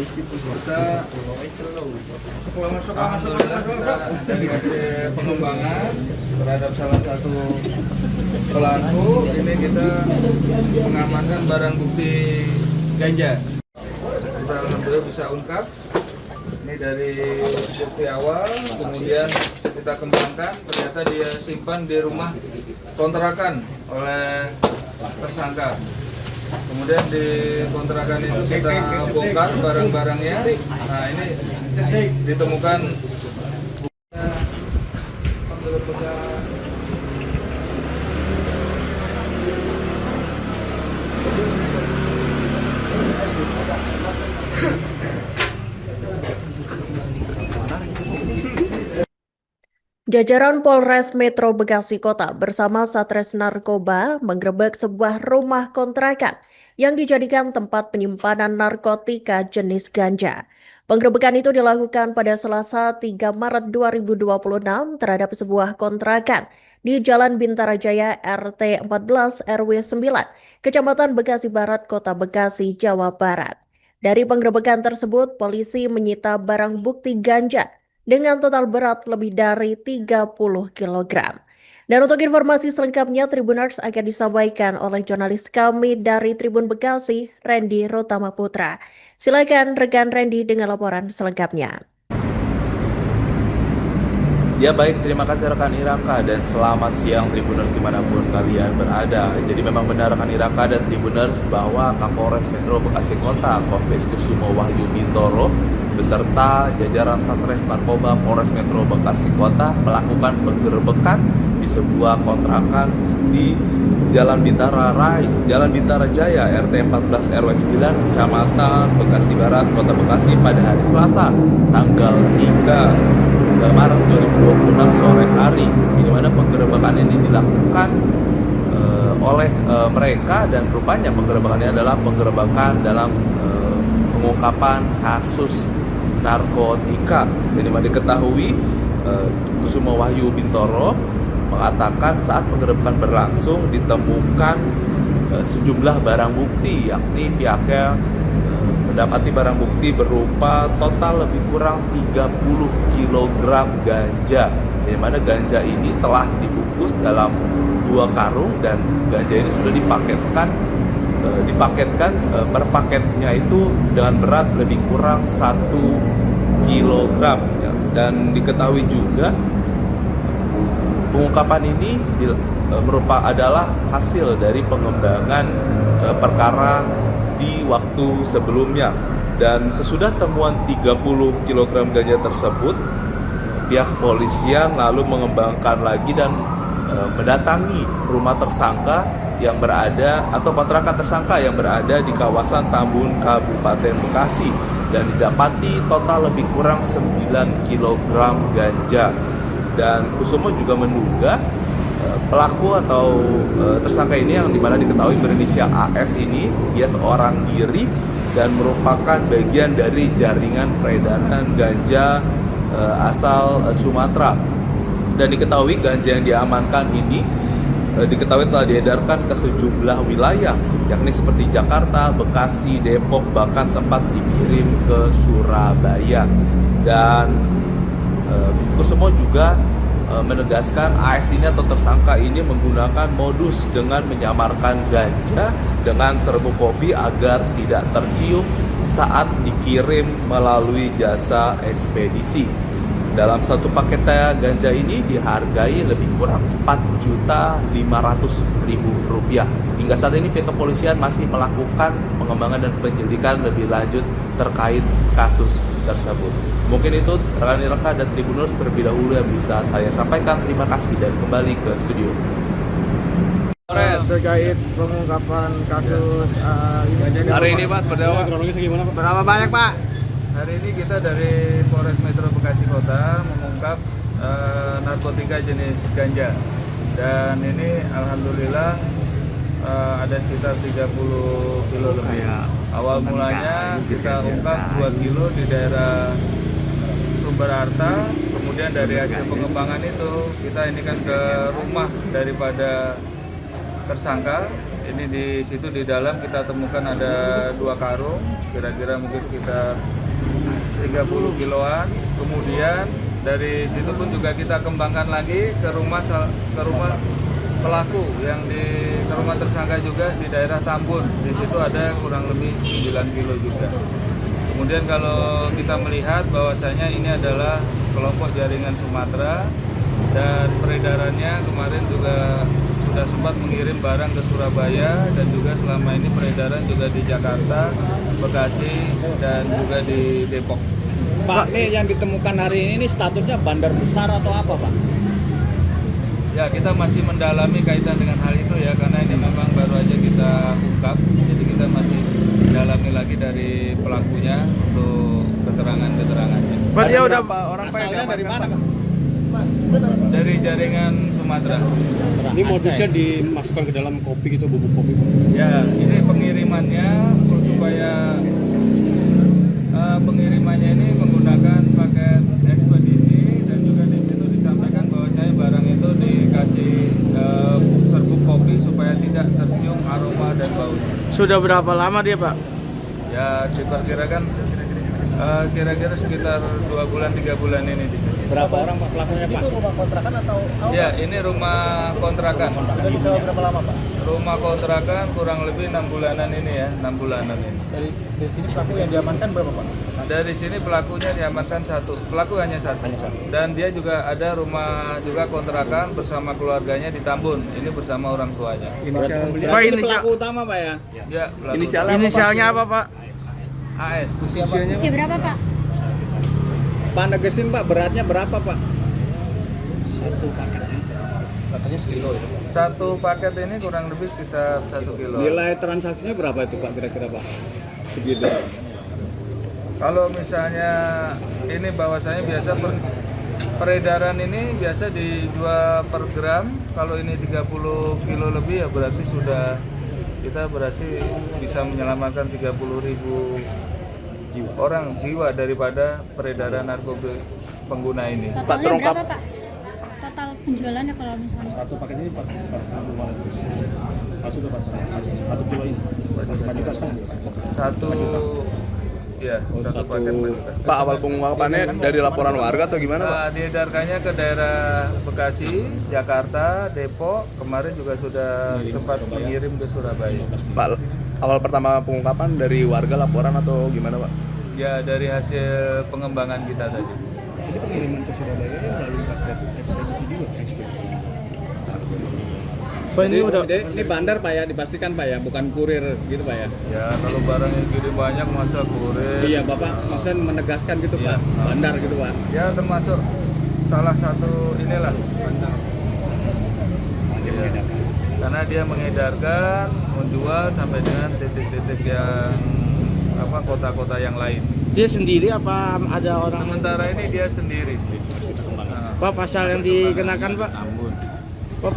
Kita alhamdulillah kita dari hasil pengembangan terhadap salah satu pelaku ini kita mengamankan barang bukti ganja. Kita alhamdulillah bisa ungkap. Ini dari bukti awal, kemudian kita kembangkan, ternyata dia simpan di rumah kontrakan oleh tersangka. Kemudian di kontrakan itu kita bongkar barang-barangnya. Nah ini ditemukan Jajaran Polres Metro Bekasi Kota bersama Satres Narkoba menggerebek sebuah rumah kontrakan yang dijadikan tempat penyimpanan narkotika jenis ganja. Penggerebekan itu dilakukan pada Selasa 3 Maret 2026 terhadap sebuah kontrakan di Jalan Bintara Jaya RT 14 RW 9, Kecamatan Bekasi Barat, Kota Bekasi, Jawa Barat. Dari penggerebekan tersebut, polisi menyita barang bukti ganja dengan total berat lebih dari 30 kg. Dan untuk informasi selengkapnya, Tribuners akan disampaikan oleh jurnalis kami dari Tribun Bekasi, Randy Rotama Putra. Silakan rekan Randy dengan laporan selengkapnya. Ya baik, terima kasih rekan Iraka dan selamat siang Tribuners dimanapun kalian berada. Jadi memang benar rekan Iraka dan Tribuners bahwa Kapolres Metro Bekasi Kota Kombes Kusumo Wahyu Bintoro beserta jajaran Satres Narkoba Polres Metro Bekasi Kota melakukan penggerebekan di sebuah kontrakan di Jalan Bintara Jaya RT 14 RW 9 Kecamatan Bekasi Barat, Kota Bekasi pada hari Selasa tanggal 3 Maret 2026 sore hari, di mana penggerebekan ini dilakukan oleh mereka dan rupanya penggerebekannya adalah penggerebekan dalam pengungkapan kasus narkotika. Dan dimana diketahui Kusumo Wahyu Bintoro mengatakan saat penggerebekan berlangsung ditemukan sejumlah barang bukti, yakni pihaknya mendapati barang bukti berupa total lebih kurang 30 kg ganja, di mana ganja ini telah dibungkus dalam 2 karung dan ganja ini sudah dipaketkan per paketnya itu dengan berat lebih kurang 1 kg ya. Dan diketahui juga pengungkapan ini adalah hasil dari pengembangan perkara di waktu sebelumnya, dan sesudah temuan 30 kg ganja tersebut, pihak kepolisian lalu mengembangkan lagi dan mendatangi rumah tersangka yang berada atau kontrakan tersangka yang berada di kawasan Tambun, Kabupaten Bekasi, dan didapati total lebih kurang 9 kg ganja. Dan Kusumo juga menduga pelaku atau tersangka ini yang dimana diketahui berinisial AS ini, dia seorang diri dan merupakan bagian dari jaringan peredaran ganja asal Sumatera. Dan diketahui ganja yang diamankan ini diketahui telah diedarkan ke sejumlah wilayah, yakni seperti Jakarta, Bekasi, Depok, bahkan sempat dikirim ke Surabaya. Dan Kusumo juga menegaskan AS ini atau tersangka ini menggunakan modus dengan menyamarkan ganja dengan serbuk kopi agar tidak tercium saat dikirim melalui jasa ekspedisi. Dalam satu paket ganja ini dihargai lebih kurang Rp4.500.000. Hingga saat ini pihak kepolisian masih melakukan pengembangan dan penyelidikan lebih lanjut terkait kasus tersebut. Mungkin itu rekan-rekan dan Tribuners terlebih dahulu yang bisa saya sampaikan. Terima kasih dan kembali ke studio. Terkait pengungkapan kasus hari ini Pak, seperti apa? berapa banyak Pak? Hari ini kita dari Polres Metro Bekasi Kota mengungkap narkotika jenis ganja, dan ini alhamdulillah ada sekitar 30 kilo lebih. Awal mulanya kita ungkap 2 kilo di daerah Sumber Harta, kemudian dari hasil pengembangan itu kita ini kan ke rumah daripada tersangka Ini di situ di dalam kita temukan ada 2 karung, kira-kira mungkin sekitar 30 kiloan. Kemudian dari situ pun juga kita kembangkan lagi ke rumah pelaku yang ke rumah tersangka juga di daerah Tambun. Di situ ada kurang lebih 9 kilo juga. Kemudian kalau kita melihat bahwasanya ini adalah kelompok jaringan Sumatera dan peredarannya kemarin juga sudah sempat mengirim barang ke Surabaya dan juga selama ini peredaran juga di Jakarta, Bekasi dan juga di Depok. Pak, ini yang ditemukan hari ini statusnya bandar besar atau apa, Pak? Ya, kita masih mendalami kaitan dengan hal itu ya, karena ini memang baru aja kita ungkap. Jadi kita masih mendalami lagi dari pelakunya untuk keterangan-keterangannya. Pak, dia udah orang Asalnya dari mana, Pak? Dari jaringan Sumatera. Ini modusnya dimasukkan ke dalam kopi gitu, bubuk kopi. Ya, ini pengirimannya supaya pengirimannya ini menggunakan paket ekspedisi dan juga di situ disampaikan bahwa saya barang itu dikasih serbuk kopi supaya tidak tercium aroma dan bau. sudah berapa lama dia, Pak? Ya, diperkirakan kira-kira sekitar 2 bulan 3 bulan ini. Berapa orang Pak pelakunya, Pak? Itu rumah kontrakan atau Ya, ini rumah kontrakan. sudah disewa berapa lama, Pak? Rumah kontrakan kurang lebih 6 bulanan ini ya, 6 bulanan ini. Dari sini pelaku yang diamankan berapa, Pak? Dari sini pelakunya diamankan 1, pelaku hanya satu. Dan dia juga ada rumah juga kontrakan bersama keluarganya di Tambun. Ini bersama orang tuanya. Pak, Ini inisial, pelaku utama, Pak ya? Ya, pelaku. inisialnya apa, Pak? AS. Usia berapa, Pak? Pak negesin, Pak, beratnya berapa, Pak? Satu paket ini kurang lebih sekitar 1 kilo. Nilai transaksinya berapa itu, Pak, kira-kira, Pak? Segitu. Kalau misalnya ini bahwasanya biasa peredaran ini biasa dijual per gram. Kalau ini 30 kilo lebih ya berarti sudah kita berhasil bisa menyelamatkan 30.000 orang jiwa daripada peredaran narkoba pengguna ini. Totalnya berapa, Pak? Total penjualannya kalau misalnya? Satu paket ini 4,5 sudah pas 1 kilo ini 4 juta setengah. Satu paket berjuta. Pak, awal pengungkapannya dari laporan warga atau gimana, Pak? Diedarkannya ke daerah Bekasi, Jakarta, Depok. Kemarin juga sudah sempat mengirim ke Surabaya. Pak, awal pertama pengungkapan dari warga laporan atau gimana, Pak? Ya, dari hasil pengembangan kita tadi. Ini pengiriman ke Surabaya melalui paket ekspedisi juga, Pak, ini udah Ini bandar, Pak ya, dipastikan, Pak ya, bukan kurir gitu, Pak ya. Ya, kalau barang yang kirim banyak masa kurir. Iya, Bapak maksudnya menegaskan gitu, Iya. Pak. Bandar gitu, Pak. Ya, termasuk salah satu inilah. Iya. Karena dia mengedarkan, menjual sampai dengan titik-titik yang kota-kota yang lain. dia sendiri apa ada orang? Sementara ini dia sendiri. Pak, pasal yang dikenakan, Pak? Pak,